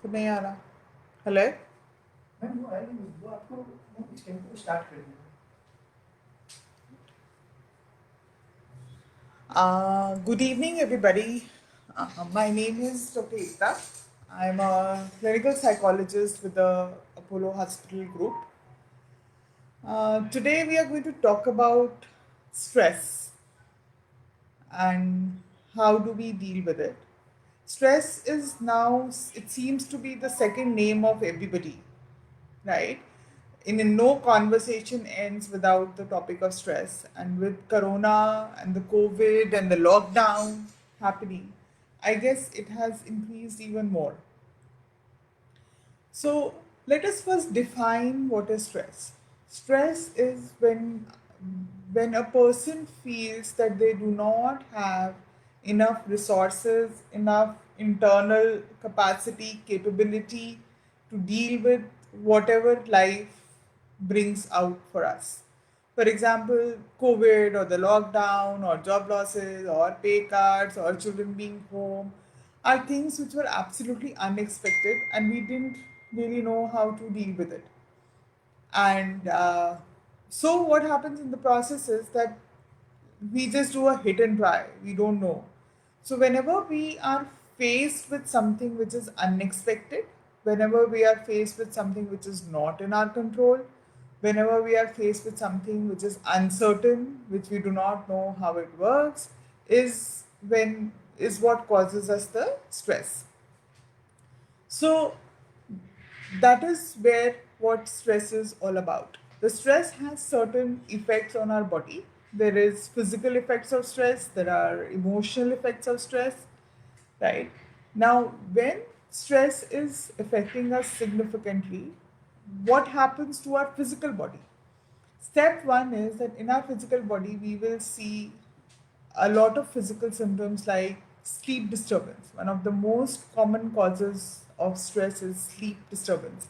तो नहीं आ रहा। हेलो। मैम वो आएगी नहीं, वो आपको वो इस टाइम को स्टार्ट कर देना। Good evening, everybody. My name is Dr. Ekta. I'm a clinical psychologist with the Apollo Hospital Group. Today, we are going to talk about stress and how do we deal with it. Stress is now, it seems to be the second name of everybody, right? In no conversation ends without the topic of stress. And with Corona and the COVID and the lockdown happening, I guess it has increased even more. So let us first define what is stress. Stress is when a person feels that they do not have enough resources, enough internal capacity, capability to deal with whatever life brings out for us. For example, COVID or the lockdown or job losses or pay cuts or children being home are things which were absolutely unexpected and we didn't really know how to deal with it. And so, what happens in the process is that we just do a hit and try, we don't know. So, whenever we are faced with something which is unexpected, whenever we are faced with something which is not in our control, whenever we are faced with something which is uncertain, which we do not know how it works, is what causes us the stress. So that is where what stress is all about. The stress has certain effects on our body. There is physical effects of stress, there are emotional effects of stress, right? Now, when stress is affecting us significantly, what happens to our physical body? Step one is that in our physical body, we will see a lot of physical symptoms like sleep disturbance. One of the most common causes of stress is sleep disturbance,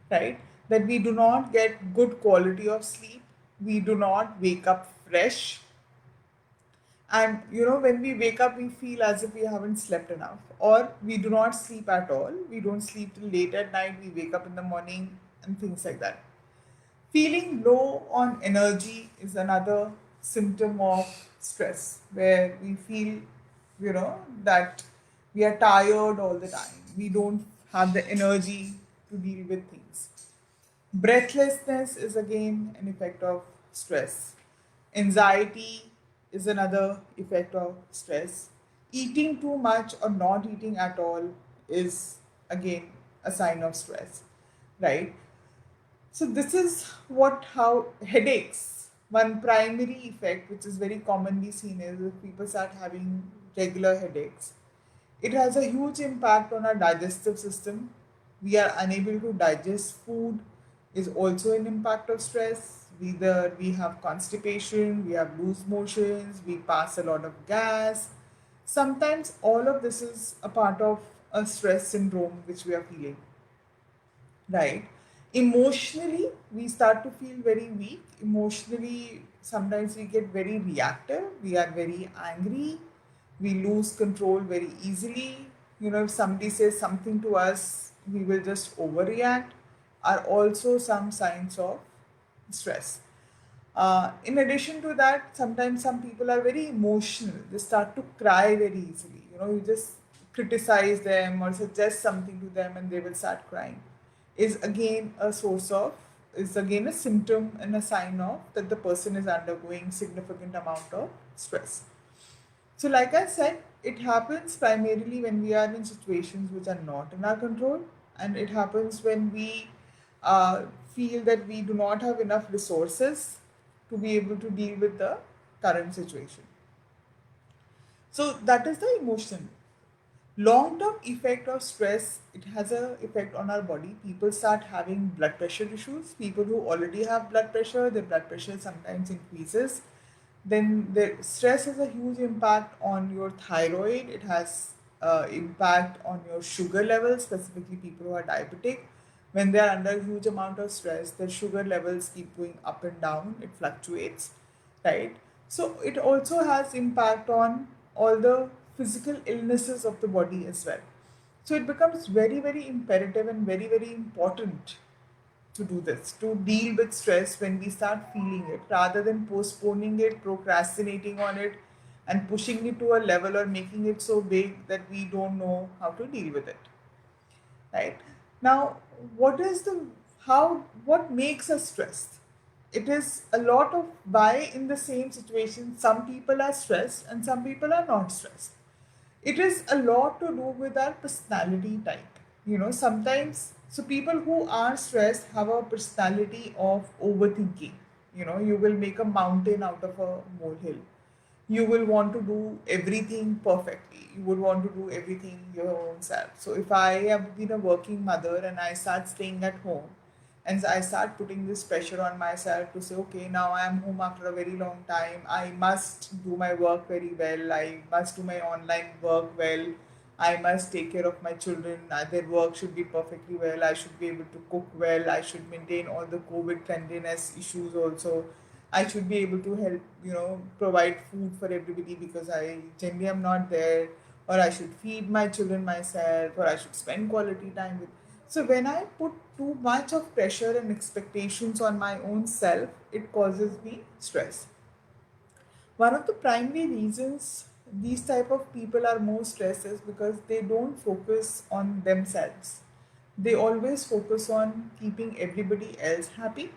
right? That we do not get good quality of sleep, we do not wake up fresh, and when we wake up, we feel as if we haven't slept enough, or we do not sleep at all. We don't sleep till late at night, we wake up in the morning, and things like that. Feeling low on energy is another symptom of stress, where we feel, that we are tired all the time. We don't have the energy to deal with things. Breathlessness is again an effect of stress. Anxiety is another effect of stress. Eating too much or not eating at all is again a sign of stress, right? So this is what how headaches. One primary effect which is very commonly seen is if people start having regular headaches. It has a huge impact on our digestive system. We are unable to digest food is also an impact of stress. Either we have constipation, we have loose motions, we pass a lot of gas. Sometimes all of this is a part of a stress syndrome which we are feeling, right? Emotionally, we start to feel very weak. Emotionally, sometimes we get very reactive, we are very angry, we lose control very easily. If somebody says something to us, we will just overreact, are also some signs of stress. In addition to that, sometimes some people are very emotional. They start to cry very easily. You just criticize them or suggest something to them and they will start crying. Is again a symptom and a sign of that the person is undergoing significant amount of stress. So, like I said, it happens primarily when we are in situations which are not in our control, and it happens when we feel that we do not have enough resources to be able to deal with the current situation. So, that is the emotion. Long term effect of stress, it has a effect on our body. People start having blood pressure issues. People who already have blood pressure, their blood pressure sometimes increases. Then the stress has a huge impact on your thyroid. It has impact on your sugar levels, specifically people who are diabetic. When they are under a huge amount of stress, their sugar levels keep going up and down. It fluctuates, right? So it also has impact on all the physical illnesses of the body as well. So it becomes very, very imperative and very, very important to do this, to deal with stress when we start feeling it, rather than postponing it, procrastinating on it, and pushing it to a level or making it so big that we don't know how to deal with it. Right? Now, what is the what makes us stressed? It is a lot of why in the same situation some people are stressed and some people are not stressed. It is a lot to do with our personality type. Sometimes, so people who are stressed have a personality of overthinking. You will make a mountain out of a molehill. You will want to do everything perfectly. You would want to do everything your own self. So if I have been a working mother and I start staying at home and I start putting this pressure on myself to say, okay, now I am home after a very long time. I must do my work very well. I must do my online work well. I must take care of my children. Their work should be perfectly well. I should be able to cook well. I should maintain all the COVID cleanliness issues also. I should be able to help, provide food for everybody because I generally am not there, or I should feed my children myself, or I should spend quality time with. So when I put too much of pressure and expectations on my own self, it causes me stress. One of the primary reasons these type of people are more stressed is because they don't focus on themselves. They always focus on keeping everybody else happy,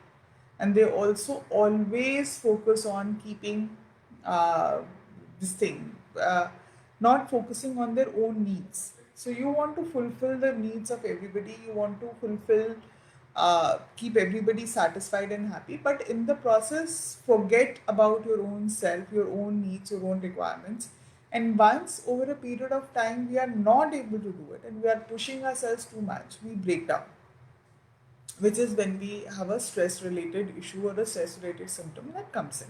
and they also always focus on keeping uh, this thing, not focusing on their own needs. So you want to fulfill the needs of everybody. You want to fulfill, keep everybody satisfied and happy, but in the process, forget about your own self, your own needs, your own requirements. And once over a period of time we are not able to do it and we are pushing ourselves too much, we break down, which is when we have a stress related issue or a stress related symptom that comes in.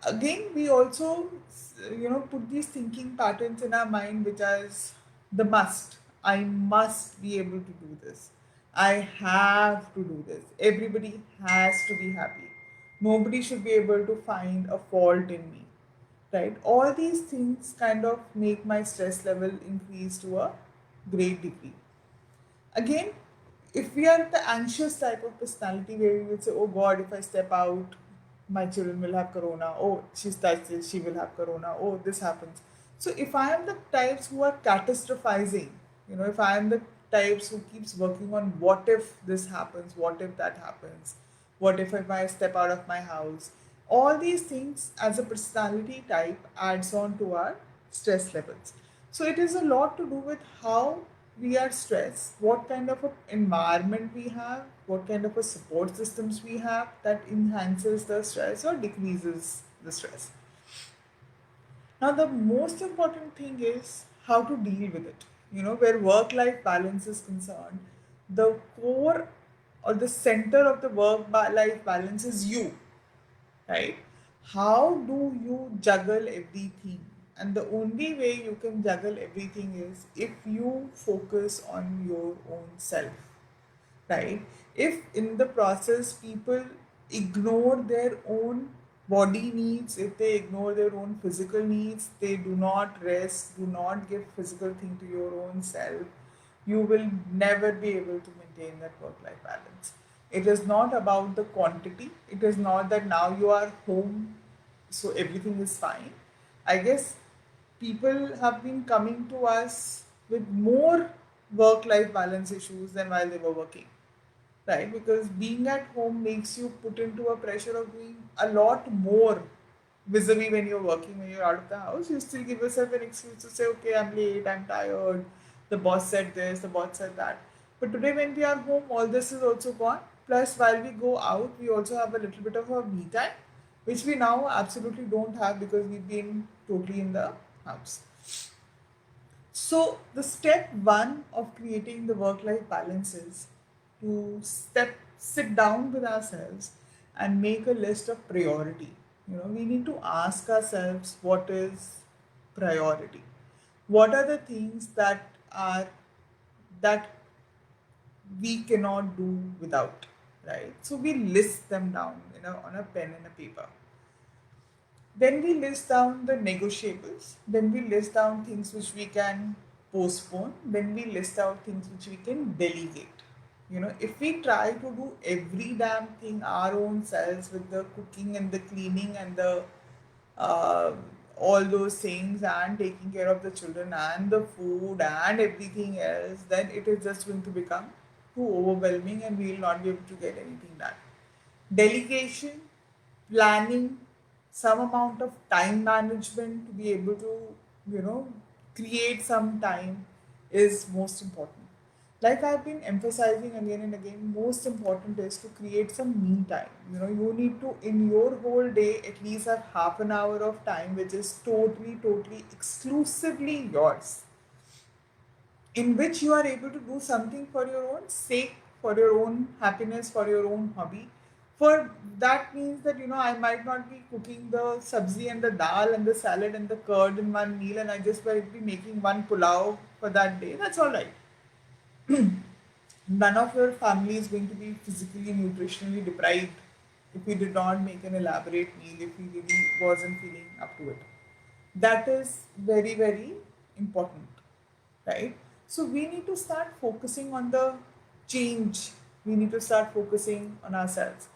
Again, we also put these thinking patterns in our mind, which is the must. I must be able to do this. I have to do this. Everybody has to be happy. Nobody should be able to find a fault in me. Right? All these things kind of make my stress level increase to a great degree. Again, if we are the anxious type of personality where we will say, oh God, if I step out, my children will have corona. Oh, she's touched this, she will have corona. Oh, this happens. So if I am the types who are catastrophizing, if I am the types who keeps working on what if this happens, what if that happens, what if I step out of my house, all these things as a personality type adds on to our stress levels. So it is a lot to do with how we are stressed, what kind of a environment we have, what kind of a support systems we have that enhances the stress or decreases the stress. Now, the most important thing is how to deal with it. Where work life balance is concerned, the core or the center of the work life balance is you, right? How do you juggle everything? And the only way you can juggle everything is if you focus on your own self, right? If in the process people ignore their own body needs, if they ignore their own physical needs, they do not rest, do not give physical thing to your own self, you will never be able to maintain that work life balance. It is not about the quantity, it is not that now you are home, so everything is fine. I guess people have been coming to us with more work life balance issues than while they were working, right? Because being at home makes you put into a pressure of doing a lot more vis-a-vis when you're working. When you're out of the house, you still give yourself an excuse to say, okay, I'm late, I'm tired, the boss said this, the boss said that. But today when we are home, all this is also gone. Plus, while we go out, we also have a little bit of a me time, which we now absolutely don't have because we've been totally in the house. So, the step one of creating the work life balance is to sit down with ourselves and make a list of priority. We need to ask ourselves what is priority. What are the things that we cannot do without, right? So we list them down on a pen and a paper. Then we list down the negotiables. Then we list down things which we can postpone, then we list out things which we can delegate. If we try to do every damn thing our own selves with the cooking and the cleaning and the uh, all those things and taking care of the children and the food and everything else, then it is just going to become too overwhelming and we will not be able to get anything done. Delegation, planning, some amount of time management to be able to, you know, create some time is most important. Like I've been emphasizing again and again, most important is to create some me time. You need to, in your whole day, at least have half an hour of time which is totally, totally, exclusively yours, in which you are able to do something for your own sake, for your own happiness, for your own hobby. For that means that I might not be cooking the sabzi and the dal and the salad and the curd in one meal, and I just might be making one pulao for that day. That's all right. None of your family is going to be physically, nutritionally deprived if we did not make an elaborate meal, if we really wasn't feeling up to it. That is very, very important, right? So we need to start focusing on the change. We need to start focusing on ourselves.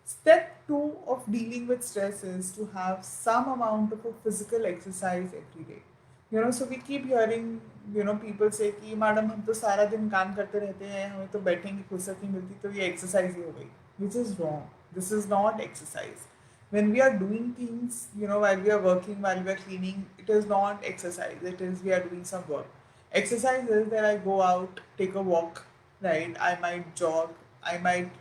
Step two of dealing with stress is to have some amount of a physical exercise every day. So we keep hearing, people say कि madam हम तो सारा दिन काम करते रहते हैं, हमें तो बैठने की फुर्सत नहीं मिलती, तो ये एक्सरसाइज ही हो गई. Which is wrong. This is not exercise. When we are doing things, while we are working, while we are cleaning, it is not exercise. It is we are doing some work. Exercise is that I go out, take a walk, right? I might jog. I might,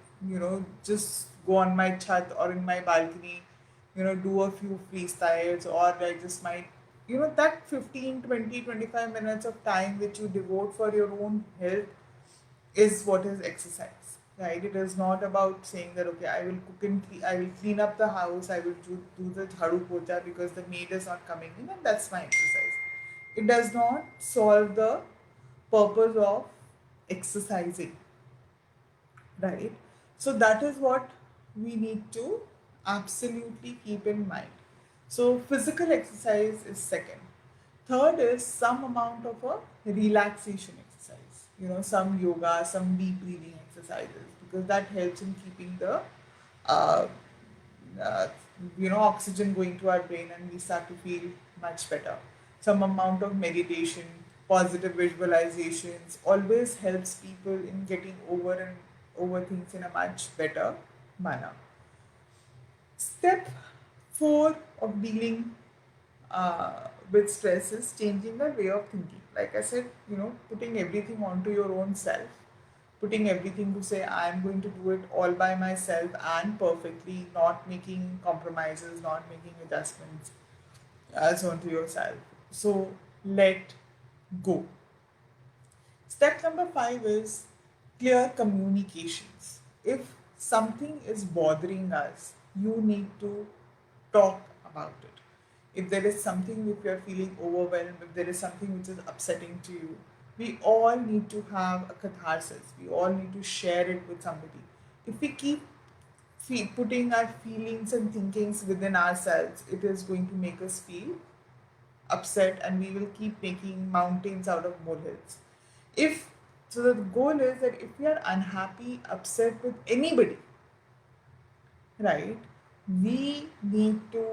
just go on my chat or in my balcony, do a few freestyles, or I just might, that 15, 20, 25 minutes of time which you devote for your own health is what is exercise, right? It is not about saying that, okay, I will cook and I will clean up the house, I will do the jhadu pocha because the maid is not coming in, and that's my exercise. It does not solve the purpose of exercising, right? So that is what we need to absolutely keep in mind. So physical exercise is second. Third is some amount of a relaxation exercise. Some yoga, some deep breathing exercises, because that helps in keeping the uh, uh, oxygen going to our brain and we start to feel much better. Some amount of meditation, positive visualizations always helps people in getting over things in a much better manner. Step four of dealing with stress is changing the way of thinking. Like I said, putting everything onto your own self, putting everything to say, I'm going to do it all by myself and perfectly, not making compromises, not making adjustments as onto yourself. So let go. Step number five is clear communications. If something is bothering us, you need to talk about it. If there is something, if you're feeling overwhelmed, if there is something which is upsetting to you, we all need to have a catharsis. We all need to share it with somebody. If we keep putting our feelings and thinkings within ourselves, it is going to make us feel upset and we will keep making mountains out of molehills. If so, the goal is that if we are unhappy, upset with anybody, right, we need to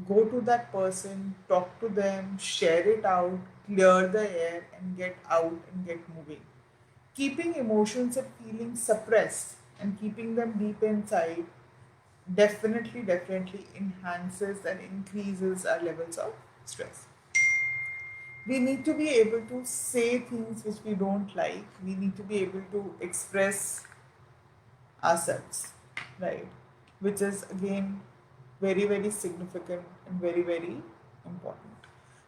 go to that person, talk to them, share it out, clear the air, and get out and get moving. Keeping emotions and feelings suppressed and keeping them deep inside definitely enhances and increases our levels of stress. We need to be able to say things which we don't like. We need to be able to express ourselves, right? Which is again very, very significant and very, very important,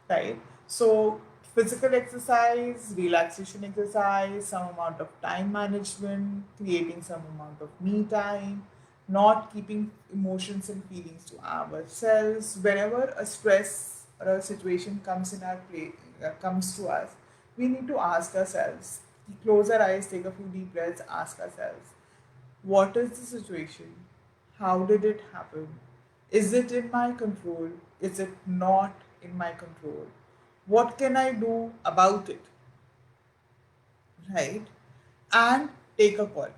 right? So, physical exercise, relaxation exercise, some amount of time management, creating some amount of me time, not keeping emotions and feelings to ourselves. Whenever a stress or a situation comes in our play, comes to us, we need to ask ourselves. Close our eyes, take a few deep breaths, ask ourselves, what is the situation? How did it happen? Is it in my control? Is it not in my control? What can I do about it? right? And take a call.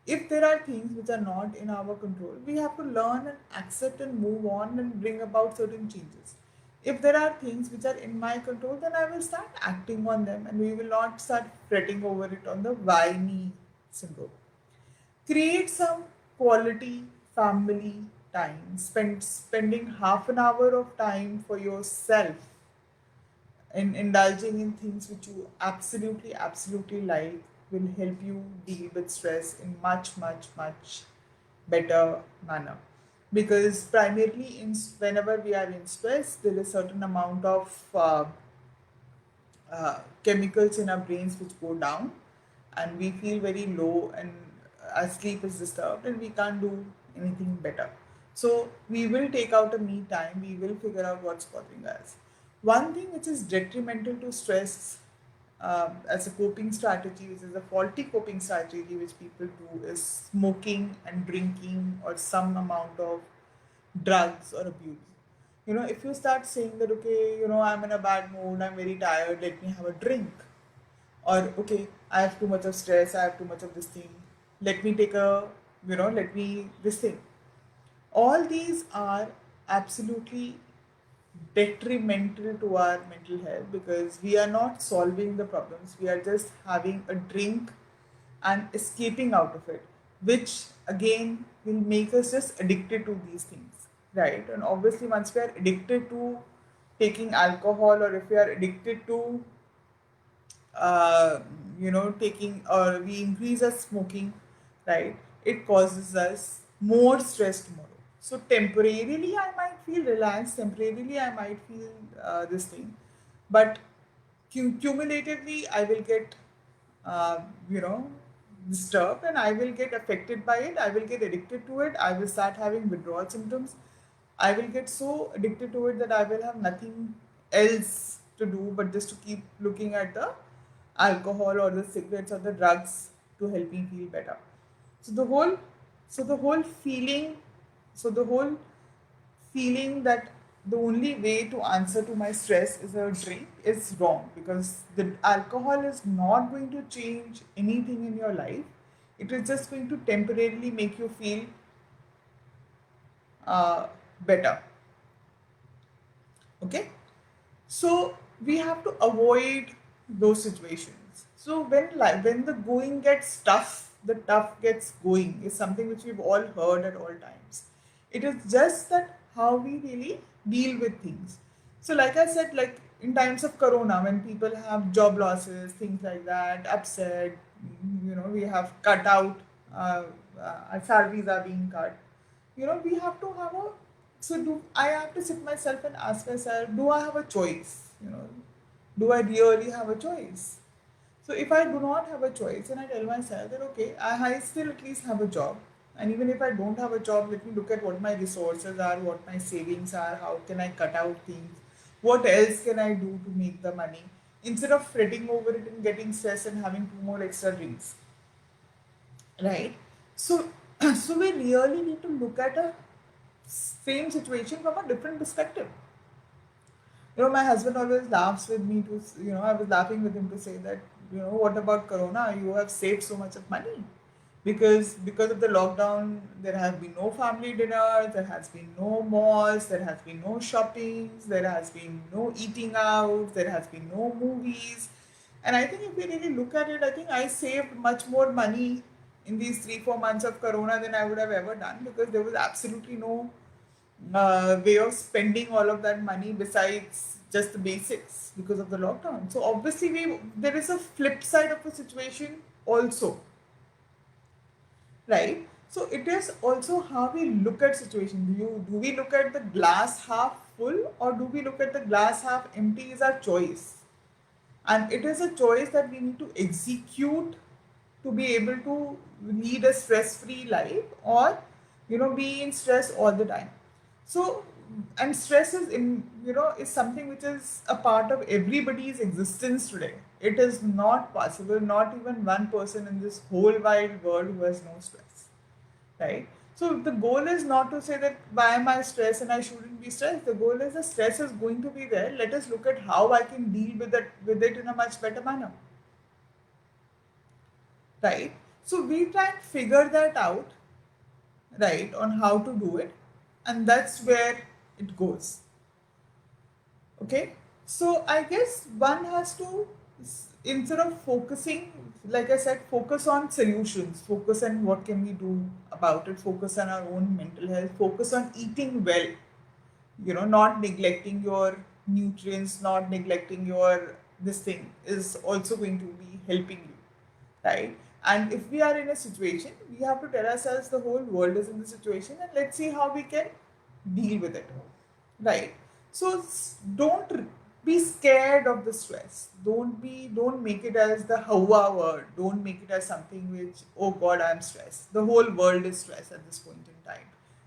If there are things which are not in our control, we have to learn and accept and move on and bring about certain changes. If there are things which are in my control, then I will start acting on them and we will not start fretting over it on the why me syndrome. Create some quality family time. Spending half an hour of time for yourself and indulging in things which you absolutely like will help you deal with stress in much better manner. Because primarily whenever we are in stress, there is certain amount of chemicals in our brains which go down, and we feel very low, and our sleep is disturbed and we can't do anything better. So we will take out a me time, we will figure out what's bothering us. One thing which is detrimental to stress, as a coping strategy, which is a faulty coping strategy which people do, is smoking and drinking or some amount of drugs or abuse. If you start saying that, okay, I'm in a bad mood, I'm very tired, let me have a drink. Or, okay, I have too much of stress, I have too much of this thing, let me take a, let me, this thing. All these are absolutely detrimental to our mental health because we are not solving the problems. We are just having a drink and escaping out of it, which again will make us just addicted to these things, right? And obviously, once we are addicted to taking alcohol, or if we are addicted to uh, taking, or we increase our smoking, right, it causes us more stress tomorrow. So temporarily I might feel relaxed, temporarily I might feel this thing, but cumulatively I will get uh, you know disturbed, and I will get affected by it, I will get addicted to it, I will start having withdrawal symptoms, I will get so addicted to it that I will have nothing else to do but just to keep looking at the alcohol or the cigarettes or the drugs to help me feel better. So the whole, so the whole feeling, so the whole feeling that the only way to answer to my stress is a drink is wrong, because the alcohol is not going to change anything in your life. It is just going to temporarily make you feel uh, better. Okay, so we have to avoid those situations. So when the going gets tough, the tough gets going is something which we've all heard at all times. It is just that how we really deal with things. So like I said, like in times of corona, when people have job losses, things like that, upset, we have cut out, our salaries are being cut. We have to have a, so do I have to sit myself and ask myself, do I have a choice? Do I really have a choice? So if I do not have a choice, and I tell myself that, okay, I still at least have a job, and even if I don't have a job, let me look at what my resources are, what my savings are, how can I cut out things, what else can I do to make the money, instead of fretting over it and getting stressed and having two more extra drinks, right? So, so we really need to look at a same situation from a different perspective. My husband always laughs with me to, I was laughing with him to say that, what about Corona? You have saved so much of money. Because of the lockdown, there have been no family dinners, there has been no malls, there has been no shoppings, there has been no eating out, there has been no movies. And I think if we really look at it, I think I saved much more money in these 3-4 months of Corona than I would have ever done, because there was absolutely no way of spending all of that money besides just the basics because of the lockdown. So obviously, there is a flip side of the situation also, right? So it is also how we look at situation. Do we look at the glass half full, or do we look at the glass half empty? Is our choice, and it is a choice that we need to execute to be able to lead a stress-free life, or be in stress all the time. So, and stress is is something which is a part of everybody's existence today. It is not possible, not even one person in this whole wide world who has no stress, right? So the goal is not to say that why am I stressed and I shouldn't be stressed. The goal is the stress is going to be there. Let us look at how I can deal with it in a much better manner. right? So we try and figure that out, right, on how to do it, and that's where it goes. Okay, so I guess one has to, instead of focusing, like I said, focus on solutions, focus on what can we do about it, focus on our own mental health, focus on eating well, not neglecting your nutrients, not neglecting your, this thing is also going to be helping you, right? And if we are in a situation, we have to tell ourselves the whole world is in the situation and let's see how we can deal with it, right? So don't be scared of the stress. Don't make it as the hawa word. Don't make it as something which, oh God, I'm stressed. The whole world is stressed at this point in time.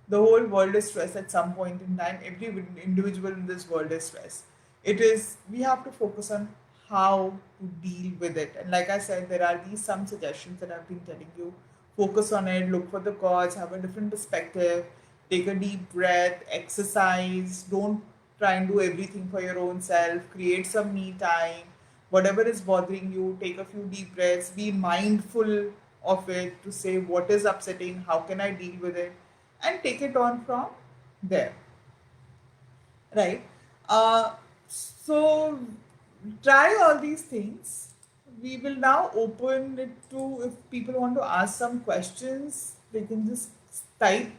The whole world is stressed at some point in time. Every individual in this world is stressed. It is, we have to focus on how to deal with it. And like I said, there are these some suggestions that I've been telling you. Focus on it, look for the cause, have a different perspective, take a deep breath, exercise, don't try and do everything for your own self, create some me time. Whatever is bothering you, take a few deep breaths, be mindful of it to say what is upsetting, how can I deal with it, and take it on from there, right? So try all these things. We will now open it to, if people want to ask some questions, they can just type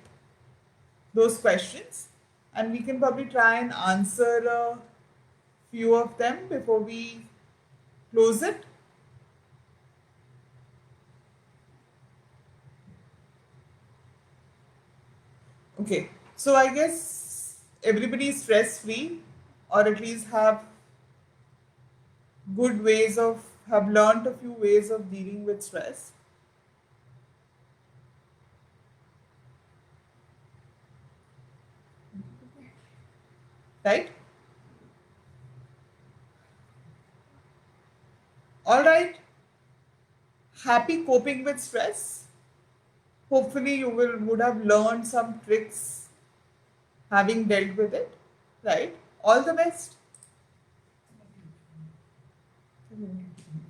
those questions and we can probably try and answer a few of them before we close it. Okay, so I guess everybody is stress free or at least have good ways of, have learned a few ways of dealing with stress, right? All right, happy coping with stress. Hopefully you would have learned some tricks having dealt with it, right? All the best.